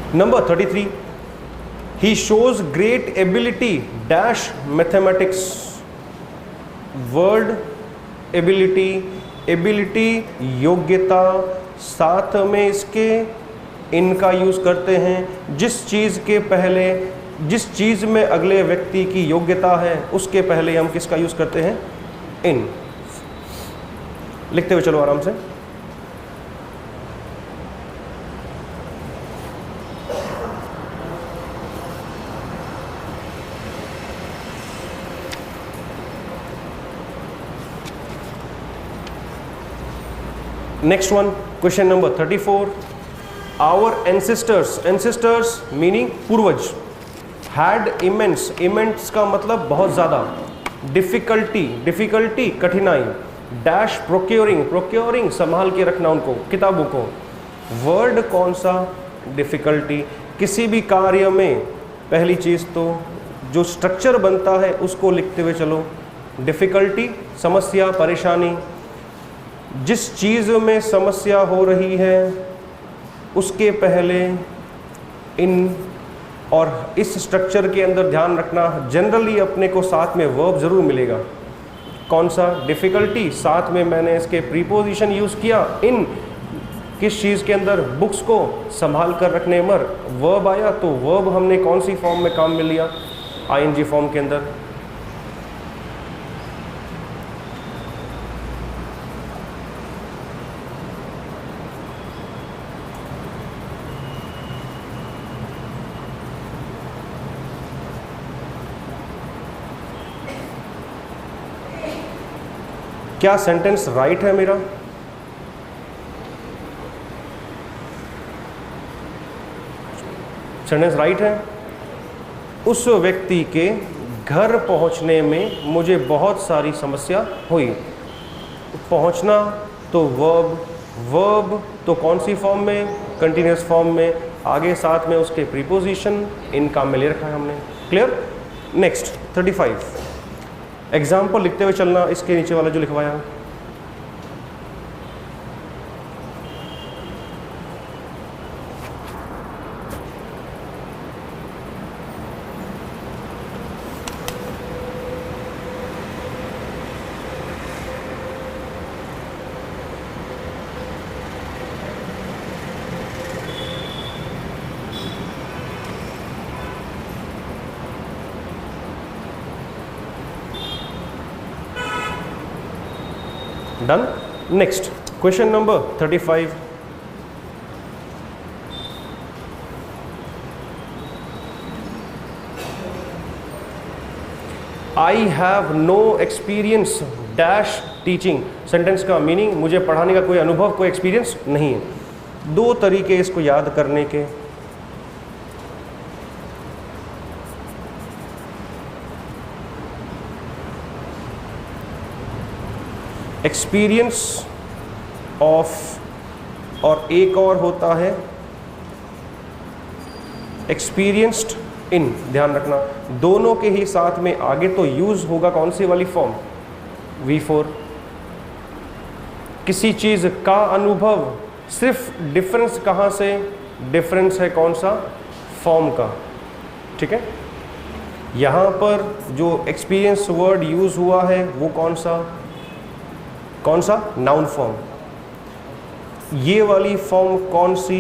Number 33, he shows great ability dash mathematics. Word ability, ability योग्यता, साथ में इसके इनका यूज करते हैं। जिस चीज के पहले, जिस चीज में अगले व्यक्ति की योग्यता है उसके पहले हम किसका यूज करते हैं? इन। लिखते हुए चलो आराम से। Next one, question number 34, our ancestors, ancestors meaning पूर्वज, हैड इमेंस, इमेंस का मतलब बहुत ज़्यादा, डिफिकल्टी, डिफिकल्टी कठिनाई, डैश प्रोक्योरिंग, प्रोक्योरिंग संभाल के रखना उनको, किताबों को। वर्ड कौन सा? डिफिकल्टी। किसी भी कार्य में पहली चीज़ तो जो स्ट्रक्चर बनता है उसको लिखते हुए चलो। डिफिकल्टी समस्या, परेशानी। जिस चीज़ में समस्या हो रही है उसके पहले इन, और इस स्ट्रक्चर के अंदर ध्यान रखना जनरली अपने को साथ में वर्ब ज़रूर मिलेगा। कौन सा? डिफ़िकल्टी, साथ में मैंने इसके प्रीपोजिशन यूज़ किया इन, किस चीज़ के अंदर? बुक्स को संभाल कर रखने मर, वर्ब आया तो वर्ब हमने कौन सी फॉर्म में काम में लिया? आईएनजी फॉर्म के अंदर। क्या सेंटेंस राइट है मेरा? सेंटेंस राइट है। उस व्यक्ति के घर पहुंचने में मुझे बहुत सारी समस्या हुई। पहुंचना तो वर्ब, वर्ब तो कौन सी फॉर्म में? कंटिन्यूअस फॉर्म में। आगे साथ में उसके प्रीपोजिशन इन काम में ले रखा है हमने। क्लियर? नेक्स्ट 35, एग्जाम्पल लिखते हुए चलना, इसके नीचे वाला जो लिखवाया। Done. Next question number 35, I have no experience dash teaching. Sentence का मीनिंग, मुझे पढ़ाने का कोई अनुभव, कोई एक्सपीरियंस नहीं है। दो तरीके इसको याद करने के। एक्सपीरियंस ऑफ, और एक और होता है एक्सपीरियंस्ड इन। ध्यान रखना दोनों के ही साथ में आगे तो यूज होगा कौन सी वाली फॉर्म? V4। किसी चीज का अनुभव, सिर्फ डिफरेंस कहाँ से? डिफरेंस है कौन सा? फॉर्म का। ठीक है, यहाँ पर जो एक्सपीरियंस वर्ड यूज हुआ है वो कौन सा? कौन सा? Noun form. ये वाली फॉर्म कौन सी?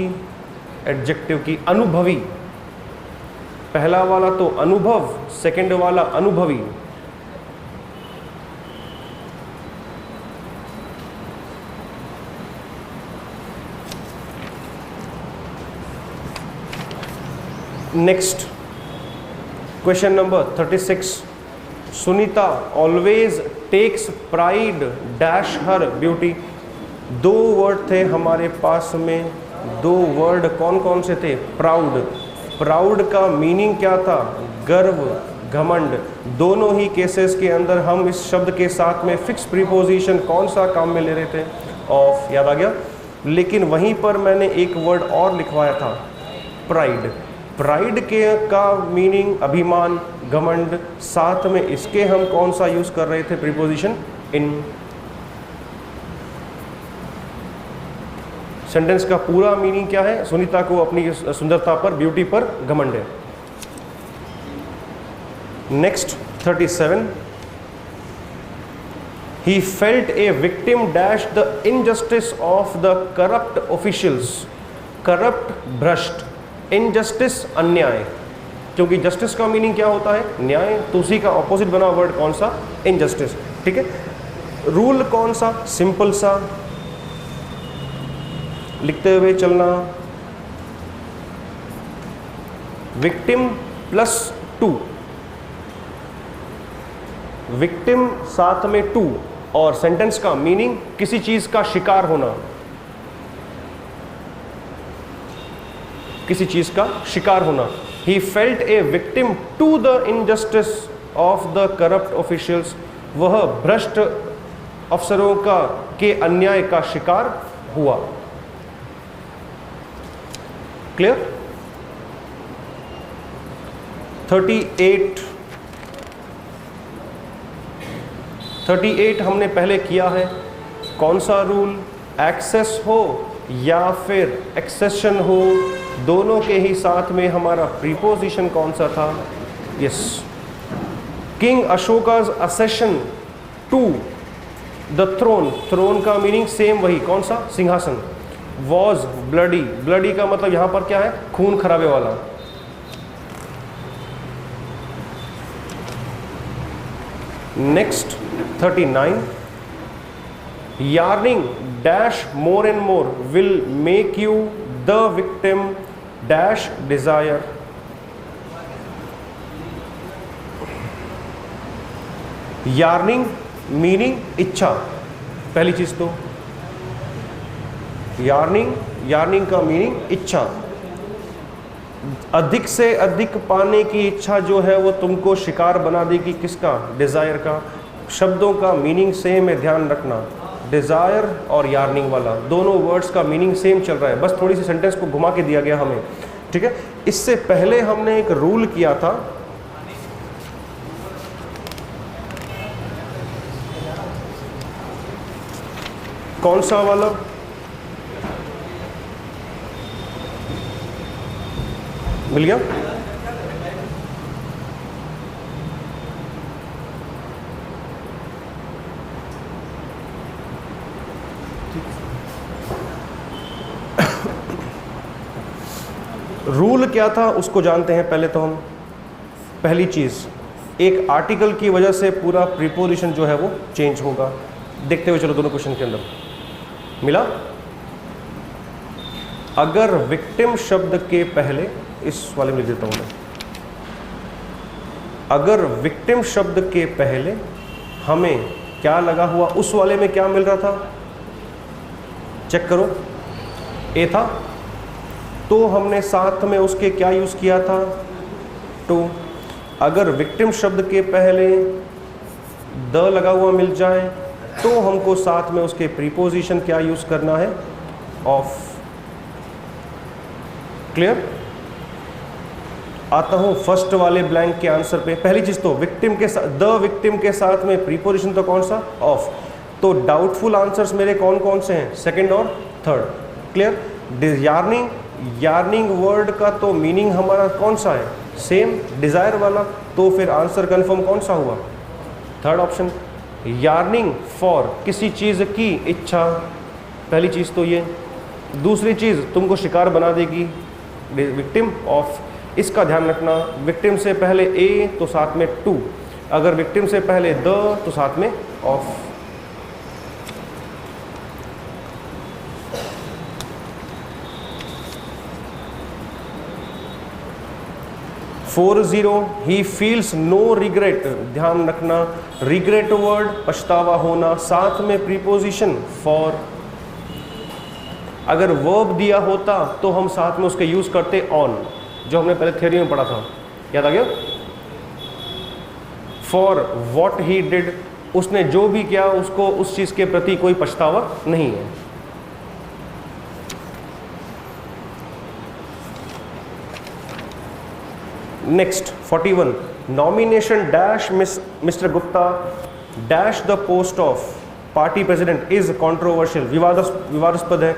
एडजेक्टिव की, अनुभवी। पहला वाला तो अनुभव, सेकंड वाला अनुभवी। Next question number 36, Sunita always takes pride dash her beauty. दो वर्ड थे हमारे पास में, दो वर्ड कौन कौन से थे? प्राउड। प्राउड का मीनिंग क्या था? गर्व, घमंड। दोनों ही केसेस के अंदर हम इस शब्द के साथ में फिक्स प्रीपोजिशन कौन सा काम में ले रहे थे? ऑफ। याद आ गया? लेकिन वहीं पर मैंने एक वर्ड और लिखवाया था, प्राइड। प्राइड के का मीनिंग अभिमान, घमंड। साथ में इसके हम कौन सा यूज कर रहे थे प्रीपोजिशन? इन। सेंटेंस का पूरा मीनिंग क्या है? सुनीता को अपनी सुंदरता पर, ब्यूटी पर घमंड है। Next 37, he felt a victim dash the injustice of the corrupt officials। corrupt भ्रष्ट, injustice अन्याय, क्योंकि जस्टिस का मीनिंग क्या होता है? न्याय, तो उसी का ऑपोजिट बना वर्ड कौन सा? इनजस्टिस। ठीक है, रूल कौन सा? सिंपल सा, लिखते हुए चलना, विक्टिम प्लस टू, विक्टिम साथ में टू, और सेंटेंस का मीनिंग किसी चीज का शिकार होना, किसी चीज का शिकार होना। He felt a victim to the injustice of the corrupt officials। वह भ्रष्ट अफसरों का के अन्याय का शिकार हुआ। क्लियर? 38 हमने पहले किया है। कौन सा रूल? एक्सेस हो या फिर एक्सेशन हो, दोनों के ही साथ में हमारा प्रीपोजिशन कौन सा था? Yes, king Ashoka's accession to the throne, throne का मीनिंग सेम वही, कौन सा? सिंहासन। वॉज ब्लडी, ब्लडी का मतलब यहां पर क्या है? खून खराबे वाला। Next 39, yearning dash more and more will make you the victim dash desire. Yearning meaning इच्छा, पहली चीज तो यार्निंग का मीनिंग इच्छा, अधिक से अधिक पाने की इच्छा जो है वो तुमको शिकार बना देगी किसका? डिजायर का। शब्दों का मीनिंग सेम है, ध्यान रखना, डिजायर और यार्निंग वाला दोनों वर्ड्स का मीनिंग सेम चल रहा है, बस थोड़ी सी सेंटेंस को घुमा के दिया गया हमें। ठीक है, इससे पहले हमने एक रूल किया था, कौन सा वाला? मिल गया? रूल क्या था उसको जानते हैं पहले तो हम। पहली चीज, एक आर्टिकल की वजह से पूरा प्रीपोजिशन जो है वो चेंज होगा। देखते हुए चलो दोनों क्वेश्चन के अंदर। मिला? अगर विक्टिम शब्द के पहले, इस वाले में लिख देता हूं मैं, अगर विक्टिम शब्द के पहले हमें क्या लगा हुआ, उस वाले में क्या मिल रहा था? चेक करो, ए था, तो हमने साथ में उसके क्या यूज किया था? टू। अगर विक्टिम शब्द के पहले द लगा हुआ मिल जाए तो हमको साथ में उसके प्रीपोजिशन क्या यूज करना है? ऑफ। क्लियर? आता हूं फर्स्ट वाले ब्लैंक के आंसर पे। पहली चीज तो विक्टिम के साथ, द विक्टिम के साथ में प्रीपोजिशन तो कौन सा? ऑफ। तो डाउटफुल आंसर्स मेरे कौन कौन से हैं? सेकंड और थर्ड। क्लियर? यार्निंग वर्ड का तो मीनिंग हमारा कौन सा है? सेम, डिजायर वाला। तो फिर आंसर कंफर्म कौन सा हुआ? Third option. यार्निंग फॉर, किसी चीज की इच्छा, पहली चीज तो ये। दूसरी चीज तुमको शिकार बना देगी, विक्टिम ऑफ। इसका ध्यान रखना, विक्टिम से पहले ए तो साथ में टू, अगर विक्टिम से पहले द तो साथ में of. He feels no regret, ध्यान रखना, रिग्रेट वर्ड पछतावा होना, साथ में प्रीपोजिशन फॉर। अगर वर्ब दिया होता तो हम साथ में उसके यूज करते ऑन, जो हमने पहले थ्योरी में पढ़ा था, याद आ गया? फॉर वॉट ही डिड, उसने जो भी किया उसको उस चीज के प्रति कोई पछतावा नहीं है। Next 41, nomination dash mister Gupta dash the post of party president is controversial, विवादास्पद है।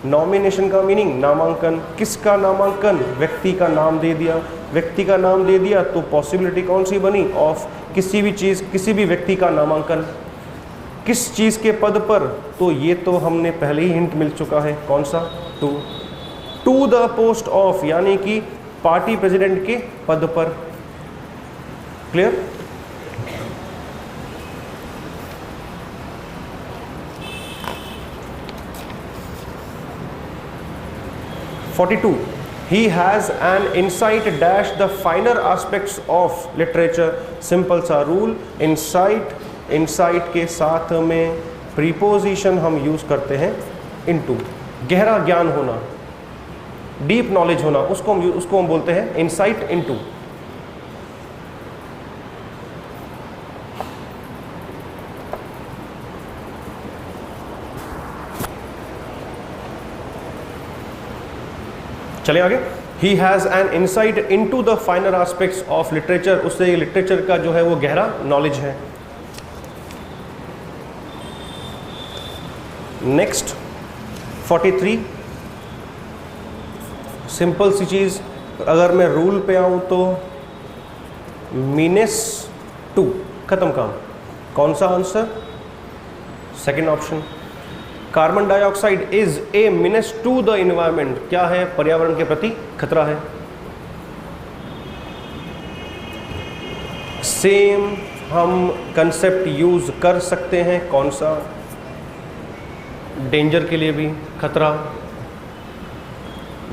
नॉमिनेशन का मीनिंग नामांकन, किसका नामांकन, व्यक्ति का नाम दे दिया, व्यक्ति का नाम दे दिया तो पॉसिबिलिटी कौन सी बनी, ऑफ किसी भी चीज़ किसी भी व्यक्ति का नामांकन। किस चीज़ के पद पर, तो ये तो हमने पहले ही हिंट मिल चुका है, कौन सा, टू द पोस्ट ऑफ, यानी कि पार्टी प्रेसिडेंट के पद पर। Clear? He has an insight dash the finer aspects of literature। Simple सा रूल, इंसाइट के साथ में प्रीपोजिशन हम यूज करते हैं इनटू। गहरा ज्ञान होना, डीप नॉलेज होना, उसको हम बोलते हैं इंसाइट इनटू। चले आगे। He has an insight into the फाइनर aspects of literature, उससे लिटरेचर का जो है वो गहरा नॉलेज है। नेक्स्ट 43, सिंपल सी चीज़, अगर मैं रूल पे आऊँ तो -2, खत्म काम। कौन सा answer, second option. Carbon dioxide is a menace to the environment, क्या है, पर्यावरण के प्रति खतरा है। सेम हम कंसेप्ट यूज कर सकते हैं, कौन सा, डेंजर के लिए भी खतरा,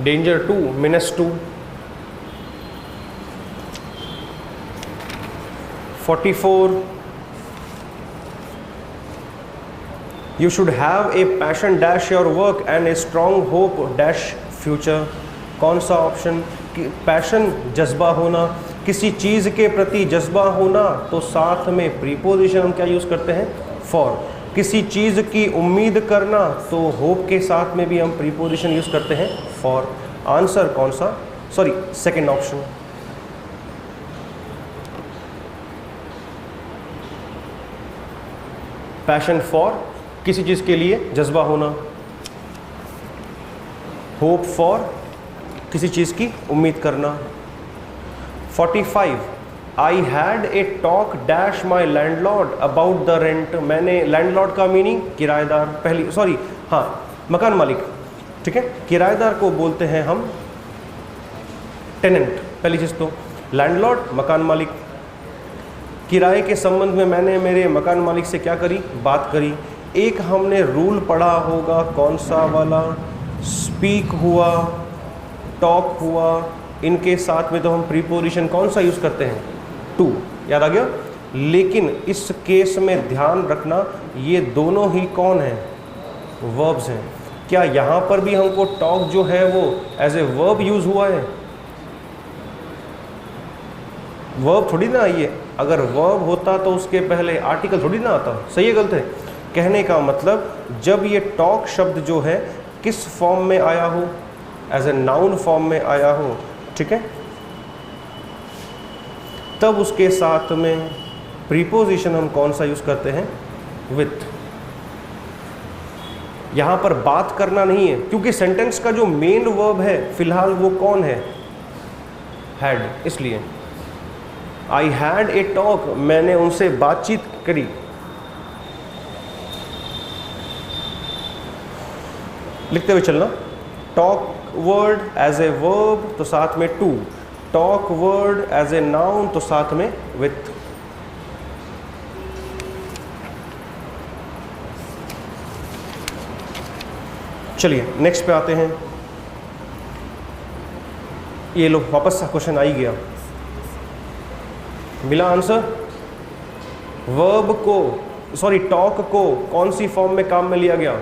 danger to -2। 44, you should have a passion dash your work and a strong hope dash future। कौन सा ऑप्शन, पैशन जज्बा होना, किसी चीज़ के प्रति जज्बा होना, तो साथ में प्रीपोजिशन हम क्या यूज़ करते हैं, फॉर। किसी चीज़ की उम्मीद करना, तो होप के साथ में भी हम प्रीपोजिशन यूज़ करते हैं फॉर। आंसर कौन सा, sorry second option. Passion for, किसी चीज़ के लिए जज्बा होना, होप फॉर, किसी चीज़ की उम्मीद करना। 45, I had a talk dash my landlord about the rent, मैंने, लैंडलॉर्ड का मीनिंग किराएदार, पहली सॉरी हाँ मकान मालिक, ठीक है, किराएदार को बोलते हैं हम टेनेंट, पहली चीज़ तो लैंडलॉर्ड मकान मालिक। किराए के संबंध में मैंने मेरे मकान मालिक से क्या करी, बात करी। एक हमने रूल पढ़ा होगा, कौन सा वाला, स्पीक हुआ, टॉक हुआ, इनके साथ में तो हम प्रीपोजिशन कौन सा यूज़ करते हैं, टू, याद आ गया। लेकिन इस केस में ध्यान रखना, ये दोनों ही कौन हैं, वर्ब्स हैं। क्या यहाँ पर भी हमको टॉक जो है वो एज ए वर्ब यूज़ हुआ है, वर्ब थोड़ी ना आई है। अगर वर्ब होता तो उसके पहले आर्टिकल थोड़ी ना आता, सही है गलत है। कहने का मतलब जब ये टॉक शब्द जो है किस फॉर्म में आया हो, एज ए नाउन फॉर्म में आया हो, ठीक है, तब उसके साथ में प्रीपोजिशन हम कौन सा यूज़ करते हैं, विथ। यहाँ पर बात करना नहीं है, क्योंकि सेंटेंस का जो मेन वर्ब है फिलहाल वो कौन है, हैड, इसलिए आई हैड ए टॉक, मैंने उनसे बातचीत करी। लिखते हुए चलना, talk word as a verb तो साथ में to, talk word as a noun तो साथ में विथ। चलिए नेक्स्ट पे आते हैं। ये लो वापस क्वेश्चन आ ही गया, मिला आंसर। वर्ब को, सॉरी टॉक को कौन सी फॉर्म में काम में लिया गया,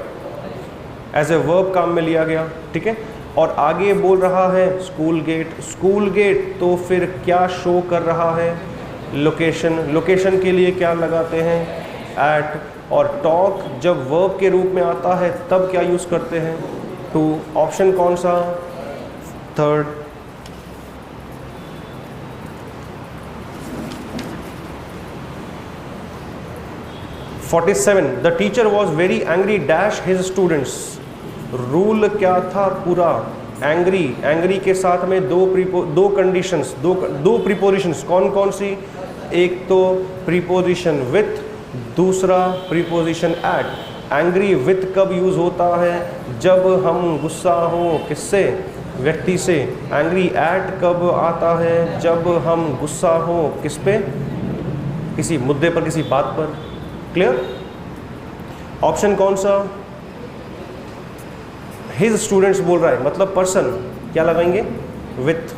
एज ए वर्ब काम में लिया गया, ठीक है। और आगे बोल रहा है स्कूल गेट, स्कूल गेट तो फिर क्या शो कर रहा है, लोकेशन, लोकेशन के लिए क्या लगाते हैं, एट। और टॉक जब वर्ब के रूप में आता है तब क्या यूज़ करते हैं, टू। ऑप्शन कौन सा, third. The teacher was very angry dash his students, rule क्या था पूरा, एंग्री, एंग्री के साथ में दो कंडीशंस, दो प्रीपोजिशंस, कौन कौन सी, एक तो प्रीपोजिशन विथ, दूसरा प्रीपोजिशन एट। एंग्री विथ कब यूज होता है, जब हम गुस्सा हो किससे, व्यक्ति से। एंग्री एट कब आता है, जब हम गुस्सा हो किस पे, किसी मुद्दे पर, किसी बात पर। क्लियर। ऑप्शन कौन सा, हिज स्टूडेंट्स बोल रहा है, मतलब पर्सन, क्या लगाएंगे, with.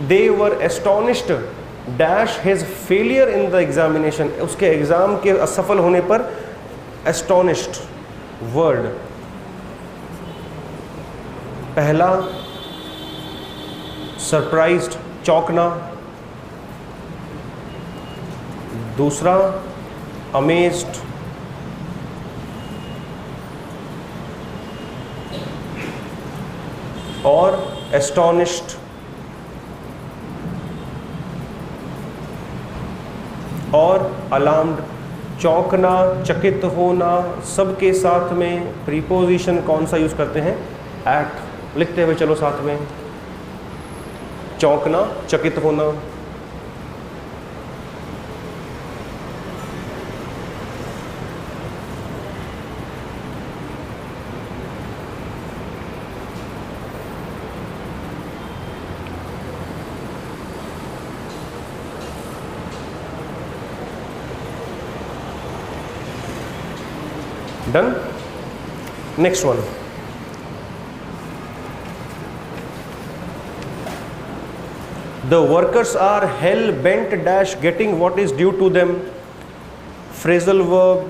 They were astonished dash his failure in the examination, उसके एग्जाम के असफल होने पर एस्टोनिश्ड वर्ड। पहला सरप्राइज्ड, चौंकना, दूसरा अमेज्ड, और एस्टोनिश्ड, और अलार्म्ड। चौंकना, चकित होना, सबके साथ में प्रीपोजिशन कौन सा यूज करते हैं, एट। लिखते हुए चलो साथ में, चौंकना, चकित होना। Done? Next one. The workers are hell bent dash getting what is due to them. Phrasal verb.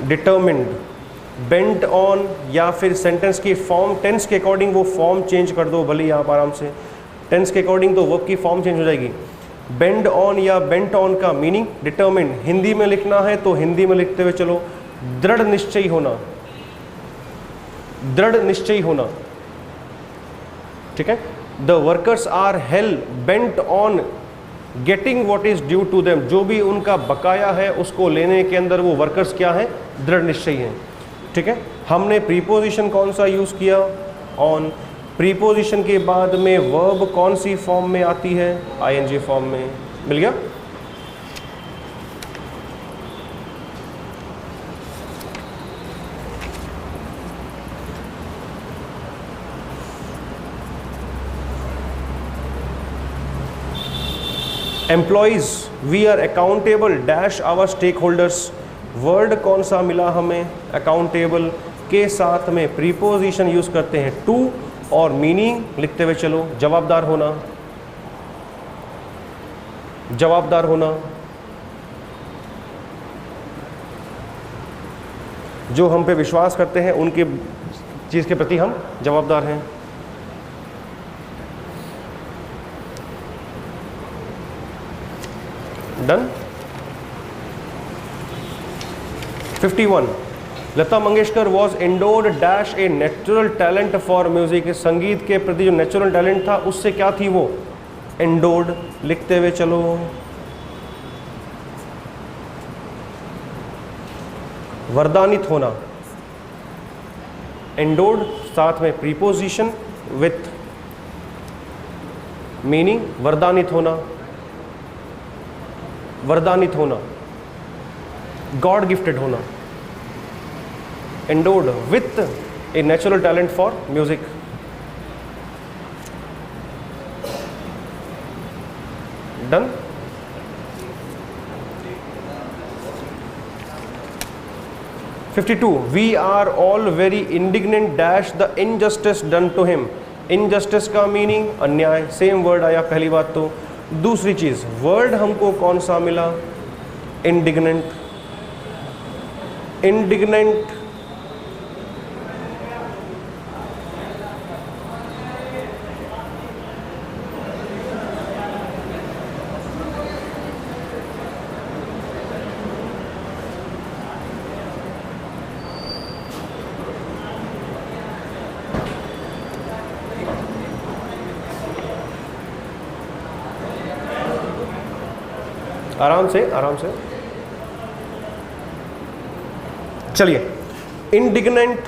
Determined. Bent on, या फिर सेंटेंस की फॉर्म, टेंस के अकॉर्डिंग वो फॉर्म चेंज कर दो भले ही आप आराम से, टेंस के अकॉर्डिंग तो वर्ब की फॉर्म चेंज हो जाएगी। बेंड ऑन या बेंट ऑन का मीनिंग डिटर्मिन्ड, हिंदी में लिखना है तो हिंदी में लिखते हुए चलो, दृढ़ निश्चयी होना, दृढ़ निश्चयी होना। ठीक है। The workers are hell bent on getting what is due to them, जो भी उनका बकाया है उसको लेने के अंदर वो वर्कर्स क्या है, दृढ़ निश्चयी हैं। ठीक है। हमने प्रीपोजिशन कौन सा यूज किया, ऑन। प्रीपोजिशन के बाद में वर्ब कौन सी फॉर्म में आती है, आईएनजी फॉर्म में। मिल गया। Employees we are accountable dash our stakeholders, word कौन सा मिला हमें, अकाउंटेबल के साथ में प्रीपोजिशन यूज करते हैं टू, और मीनिंग लिखते हुए चलो, जवाबदार होना, जवाबदार होना, जो हम पे विश्वास करते हैं उनके चीज के प्रति हम जवाबदार हैं। Done. 51 Lata Mangeshkar was endowed dash a natural talent for music, संगीत के प्रति जो नेचुरल टैलेंट था उससे क्या थी वो, एंडोर्ड। लिखते हुए चलो, वरदानित होना, एंडोर्ड साथ में प्रीपोजिशन विथ मीनिंग वरदानित होना, वरदानित होना, गॉड गिफ्टेड होना, endowed with a natural talent for music. Done. 52 we are all very indignant dash the injustice done to him, injustice का मीनिंग अन्याय, सेम वर्ड आया पहली बात तो। दूसरी चीज वर्ड हमको कौन सा मिला, इंडिग्नेंट, इंडिग्नेंट आराम से आराम से। चलिए, इंडिग्नेंट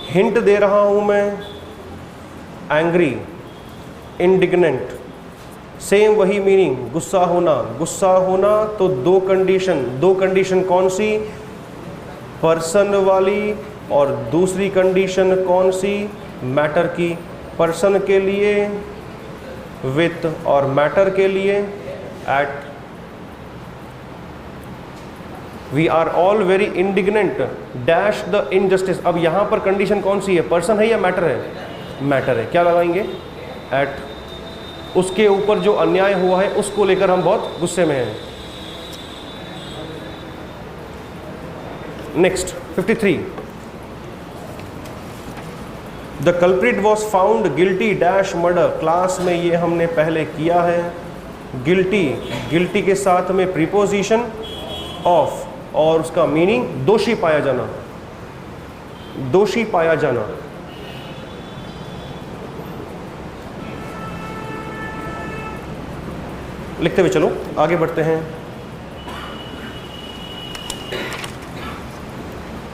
हिंट दे रहा हूं मैं, एंग्री, इंडिग्नेंट सेम वही मीनिंग, गुस्सा होना। गुस्सा होना तो दो कंडीशन कौन सी, पर्सन वाली, और दूसरी कंडीशन कौन सी, मैटर की। पर्सन के लिए विथ और मैटर के लिए at. We are all very indignant dash the injustice. अब यहां पर कंडीशन कौन सी है, पर्सन है या मैटर है, मैटर है। क्या लगाएंगे, एट। उसके ऊपर जो अन्याय हुआ है उसको लेकर हम बहुत गुस्से में हैं। Next 53, the culprit was found guilty dash murder. Class में ये हमने पहले किया है। गिल्टी, गिल्टी के साथ में प्रीपोजिशन ऑफ और उसका मीनिंग दोषी पाया जाना, दोषी पाया जाना। लिखते हुए चलो आगे बढ़ते हैं।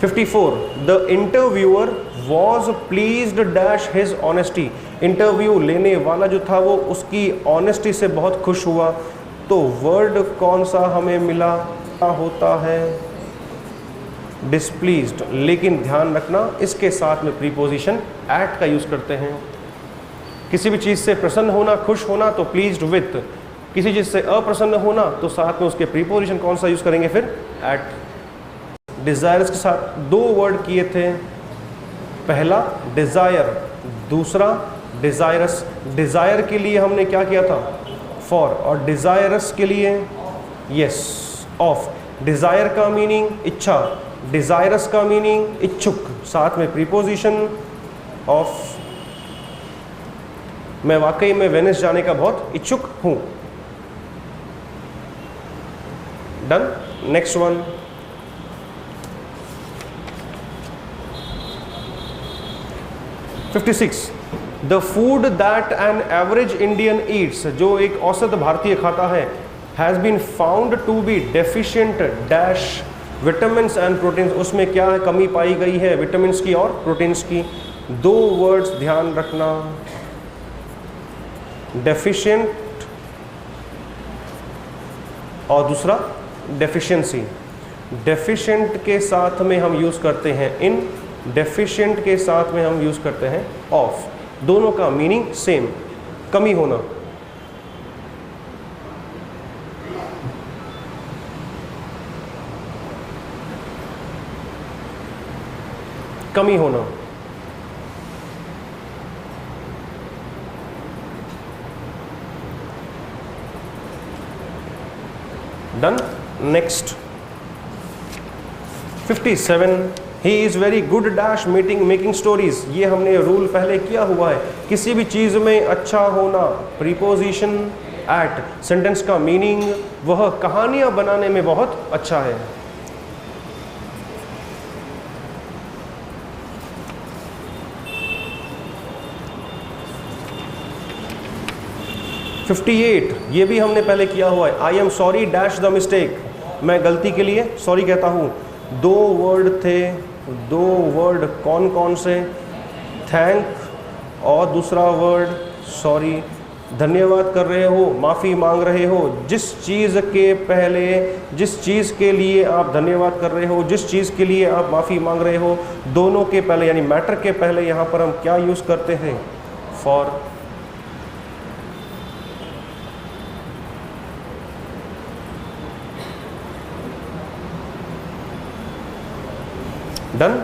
54, the interviewer was pleased dash his honesty. Interview लेने वाला जो था वो उसकी ऑनेस्टी से बहुत खुश हुआ। तो वर्ड कौन सा हमें मिला होता है, डिस्प्लीज्ड। लेकिन ध्यान रखना इसके साथ में प्रीपोजिशन एट का यूज करते हैं। किसी भी चीज से प्रसन्न होना, खुश होना तो प्लीज्ड विथ। किसी चीज से अप्रसन्न होना तो साथ में उसके प्रीपोजिशन कौन सा यूज करेंगे, फिर एट। डिजायर्स के साथ दो वर्ड किए थे, पहला डिजायर, दूसरा डिजायरस। डिजायर के लिए हमने क्या किया था, फॉर, और डिजायरस के लिए यस, ऑफ। डिजायर का मीनिंग इच्छा, डिजायरस का मीनिंग इच्छुक, साथ में प्रीपोजिशन ऑफ। मैं वाकई में वेनिस जाने का बहुत इच्छुक हूं। Done. Next one, the food that an average Indian eats. जो एक औसत भारतीय खाता है, has been found to be deficient dash vitamins and proteins. उसमें क्या है, कमी पाई गई है विटामिन्स की और प्रोटीन्स की। दो वर्ड्स ध्यान रखना, डेफिशिएंट और दूसरा डेफिशिएंसी। डेफिशिएंट के साथ में हम यूज करते हैं इन, डेफिशिएंट के साथ में हम यूज करते हैं ऑफ। दोनों का मीनिंग सेम, कमी होना। कमी होना। Done. Next 57, he is very good dash making stories. ये हमने रूल पहले किया हुआ है। किसी भी चीज़ में अच्छा होना, प्रीपोजिशन एट। सेंटेंस का मीनिंग, वह कहानियां बनाने में बहुत अच्छा है। $58, ये भी हमने पहले किया हुआ है। I am sorry dash the mistake. मैं गलती के लिए सॉरी कहता हूँ। दो वर्ड थे, दो वर्ड कौन कौन से, थैंक और दूसरा वर्ड सॉरी। धन्यवाद कर रहे हो, माफ़ी मांग रहे हो। जिस चीज़ के पहले, जिस चीज़ के लिए आप धन्यवाद कर रहे हो, जिस चीज़ के लिए आप माफ़ी मांग रहे हो, दोनों के पहले यानी मैटर के पहले यहाँ पर हम क्या यूज़ करते हैं, for. Done.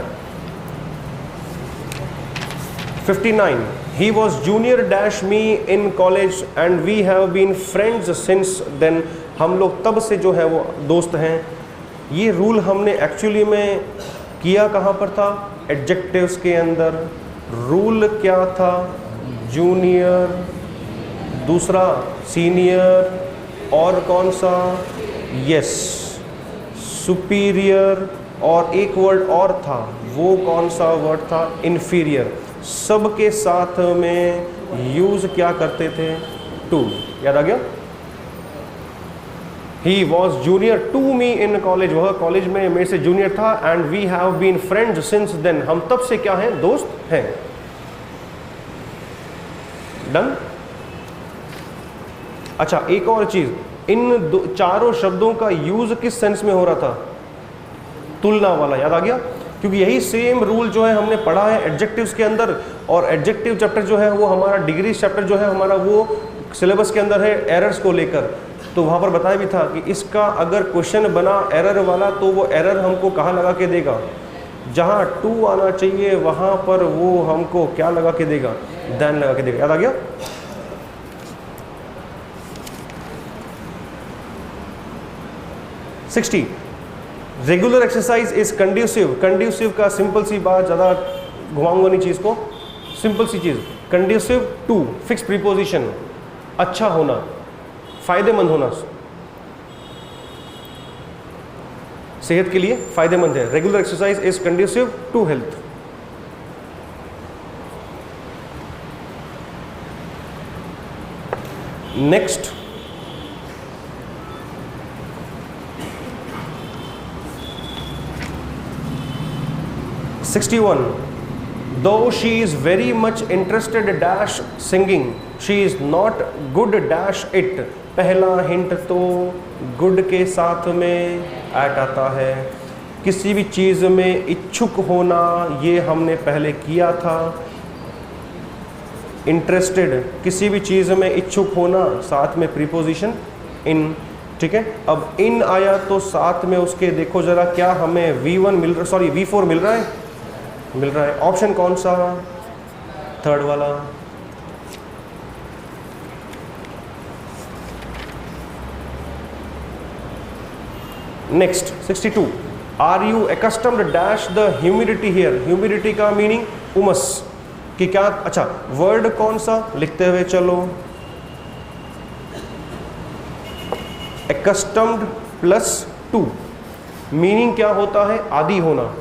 59, he was junior dash me in college and we have been friends since then. हम लोग तब से जो है वो दोस्त हैं। ये रूल हमने एक्चुअली में किया कहाँ पर था, एडजेक्टिव्स के अंदर। रूल क्या था, जूनियर, दूसरा सीनियर, और कौन सा, यस, सुपीरियर, और एक वर्ड और था, वो कौन सा वर्ड था, इन्फीरियर। सब के साथ में यूज क्या करते थे, टू। याद आ गया। He was junior to me in college, वह कॉलेज में मेरे से जूनियर था। And we have been friends since then, हम तब से क्या हैं, दोस्त हैं। डन। अच्छा, एक और चीज, इन चारों शब्दों का यूज किस सेंस में हो रहा था, तुलना वाला, याद आ गया? क्योंकि यही सेम रूल जो है हमने पढ़ा है एडजेक्टिव्स के अंदर, और एडजेक्टिव चैप्टर जो है वो हमारा डिग्री चैप्टर जो है हमारा वो सिलेबस के अंदर है एरर्स को लेकर। तो वहाँ पर बताया भी था कि इसका अगर क्वेश्चन बना एरर वाला तो वो एरर हमको कहाँ लगा के देगा, जहाँ टू आना चाहिए वहाँ पर वो हमको क्या लगा के देगा, देन लगा के देगा। याद आ गया? Regular exercise is conducive. Conducive का सिंपल सी बात, ज़्यादा घुमाऊंगा नहीं चीज़ को, सिंपल सी चीज़, कंड्यूसिव टू फिक्स प्रीपोजिशन, अच्छा होना, फायदेमंद होना, सेहत के लिए फायदेमंद है। Regular exercise is conducive to health. Next, Though she is very much interested dash singing, she is not good dash it। पहला हिंट तो गुड के साथ में ऐट आता है। किसी भी चीज़ में इच्छुक होना ये हमने पहले किया था। इंटरेस्टेड, किसी भी चीज़ में इच्छुक होना, साथ में प्रीपोजिशन इन। ठीक है, अब इन आया तो साथ में उसके देखो ज़रा क्या हमें V1 मिल रहा, सॉरी V4 मिल रहा है, मिल रहा है। ऑप्शन कौन सा, थर्ड वाला। Next 62, are you accustomed dash the humidity here. Humidity का मीनिंग उमस कि क्या, अच्छा वर्ड कौन सा लिखते हुए चलो, एक्स्टम्ड प्लस टू, मीनिंग क्या होता है, आदी होना,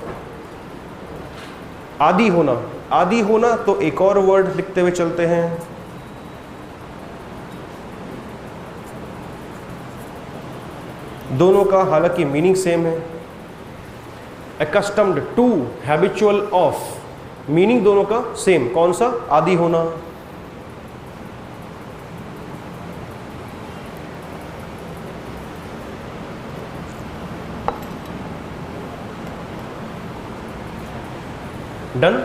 आदी होना, आदी होना। तो एक और वर्ड लिखते हुए चलते हैं, दोनों का हालांकि मीनिंग सेम है। एक्स्टम्ड टू हैबिचुअल ऑफ, मीनिंग दोनों का सेम, कौन सा, आदी होना। डन,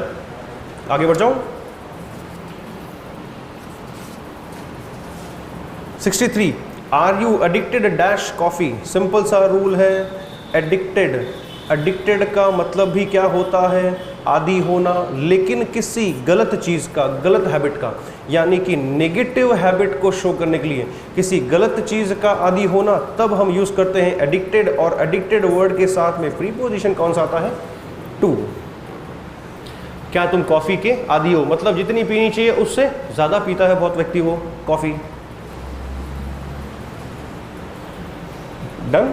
आगे बढ़ जाऊं। 63, are you addicted dash coffee. Simple सा रूल है, एडिक्टेड, एडिक्टेड का मतलब भी क्या होता है, आदी होना, लेकिन किसी गलत चीज़ का, गलत हैबिट का, यानी कि नेगेटिव हैबिट को शो करने के लिए किसी गलत चीज़ का आदी होना, तब हम यूज़ करते हैं एडिक्टेड। और एडिक्टेड वर्ड के साथ में प्रीपोजिशन कौन सा आता है, टू। क्या तुम कॉफ़ी के आदी हो, मतलब जितनी पीनी चाहिए उससे ज़्यादा पीता है बहुत व्यक्ति वो coffee. Done.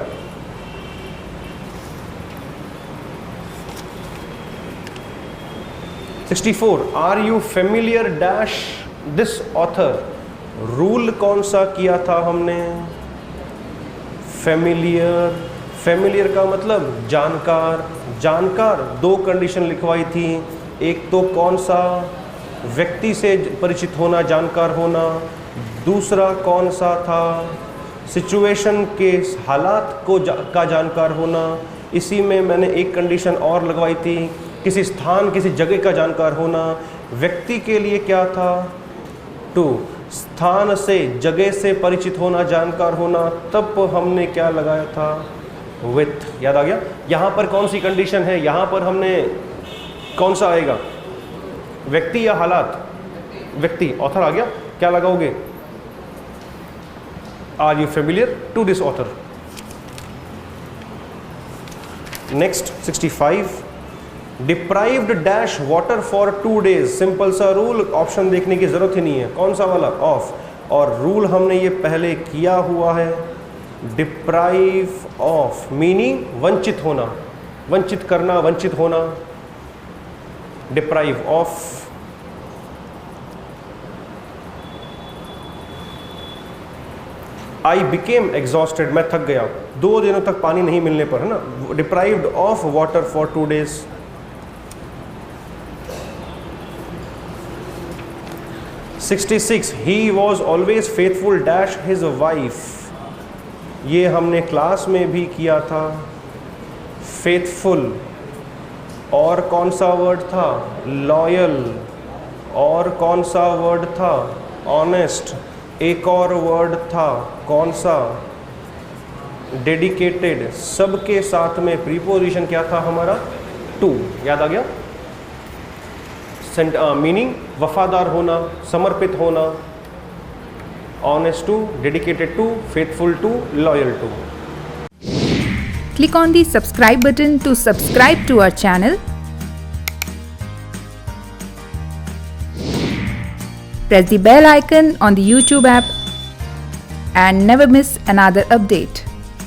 Are you familiar dash this author. Rule कौन सा किया था हमने, फेमिलियर। फेमिलियर का मतलब जानकार, जानकार, दो कंडीशन लिखवाई थी, एक तो कौन सा, व्यक्ति से परिचित होना, जानकार होना, दूसरा कौन सा था, सिचुएशन के हालात को का जानकार होना। इसी में मैंने एक कंडीशन और लगवाई थी, किसी स्थान, किसी जगह का जानकार होना। व्यक्ति के लिए क्या था, टू, स्थान से, जगह से परिचित होना, जानकार होना, तब हमने क्या लगाया था, विथ। याद आ गया? यहाँ पर कौन सी कंडीशन है, यहाँ पर हमने कौन सा आएगा, व्यक्ति या हालात, व्यक्ति। ऑथर आ गया, क्या लगाओगे, are you familiar to this author. Next 65, deprived dash water for 2 days। Simple सा रूल, ऑप्शन देखने की जरूरत ही नहीं है, कौन सा वाला, ऑफ। और रूल हमने ये पहले किया हुआ है, डिप्राइव ऑफ मीनिंग वंचित होना, वंचित करना, वंचित होना, deprive of. I became exhausted, मैं थक गया, 2 दिनों तक पानी नहीं मिलने पर, है ना. Deprived of water for 2 days. (66) he was always faithful dash his wife. ये हमने क्लास में भी किया था. फेथफुल और कौन सा वर्ड था? लॉयल. और कौन सा वर्ड था? ऑनेस्ट. एक और वर्ड था कौन सा? डेडिकेटेड. सबके साथ में प्रीपोजिशन क्या था हमारा? टू. याद आ गया? मीनिंग वफादार होना, समर्पित होना. Honest to, dedicated to, faithful to, loyal to. Click on the subscribe button to subscribe to our channel. Press the bell icon on the YouTube app and never miss another update.